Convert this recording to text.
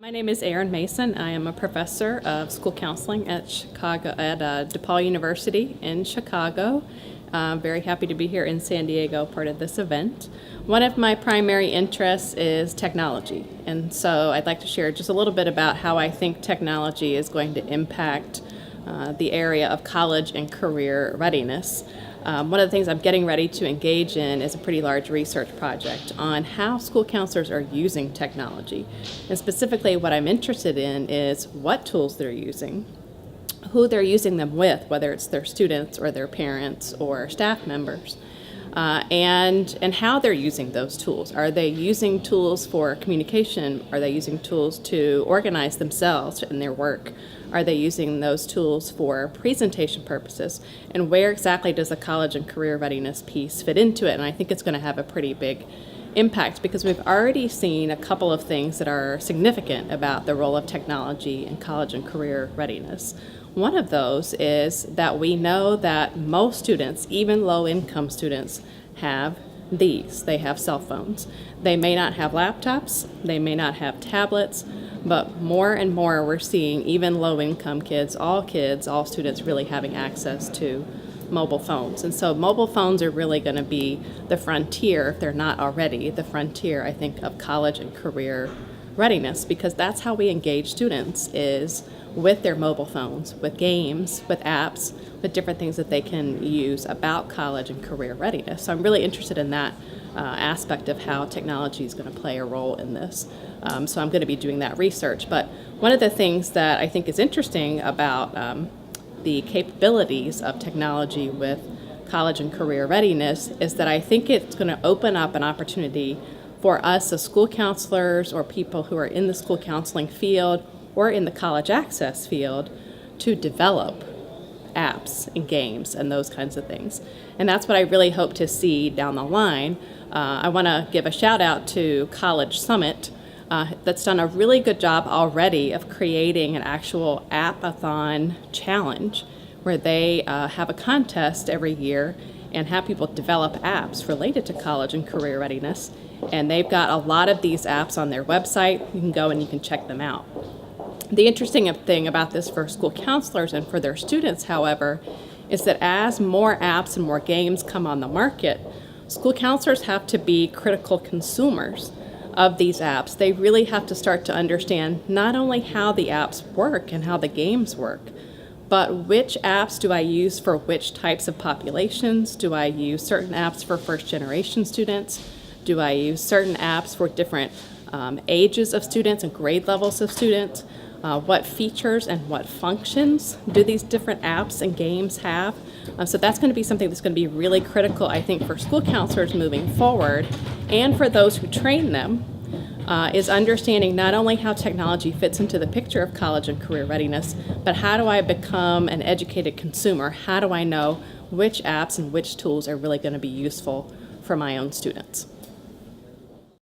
My name is Erin Mason. I am a professor of school counseling at DePaul University in Chicago. Very happy to be here in San Diego, part of this event. One of my primary interests is technology, and so I'd like to share just a little bit about how I think technology is going to impact the area of college and career readiness. One of the things I'm getting ready to engage in is a pretty large research project on how school counselors are using technology. And specifically what I'm interested in is what tools they're using, who they're using them with, whether it's their students or their parents or staff members, and how they're using those tools. Are they using tools for communication? Are they using tools to organize themselves in their work? Are they using those tools for presentation purposes? And where exactly does the college and career readiness piece fit into it? And I think it's going to have a pretty big impact because we've already seen a couple of things that are significant about the role of technology in college and career readiness. One of those is that we know that most students, even low-income students, have these. They have cell phones. They may not have laptops, they may not have tablets, but more and more we're seeing even low-income kids, all students really having access to mobile phones. And so mobile phones are really going to be the frontier, if they're not already, the frontier, I think, of college and career readiness, because that's how we engage students is with their mobile phones, with games, with apps, with different things that they can use about college and career readiness. So I'm really interested in that aspect of how technology is going to play a role in this. So I'm going to be doing that research. But one of the things that I think is interesting about the capabilities of technology with college and career readiness is that I think it's going to open up an opportunity for us as school counselors or people who are in the school counseling field or in the college access field to develop apps and games and those kinds of things. And that's what I really hope to see down the line. I want to give a shout out to College Summit that's done a really good job already of creating an actual app-a-thon challenge where they have a contest every year and have people develop apps related to college and career readiness. And they've got a lot of these apps on their website. You can go and you can check them out. The interesting thing about this for school counselors and for their students, however, is that as more apps and more games come on the market, school counselors have to be critical consumers of these apps. They really have to start to understand not only how the apps work and how the games work, but which apps do I use for which types of populations? Do I use certain apps for first-generation students? Do I use certain apps for different ages of students and grade levels of students? What features and what functions do these different apps and games have? So that's going to be something that's going to be really critical, I think, for school counselors moving forward and for those who train them, is understanding not only how technology fits into the picture of college and career readiness, but how do I become an educated consumer? How do I know which apps and which tools are really going to be useful for my own students?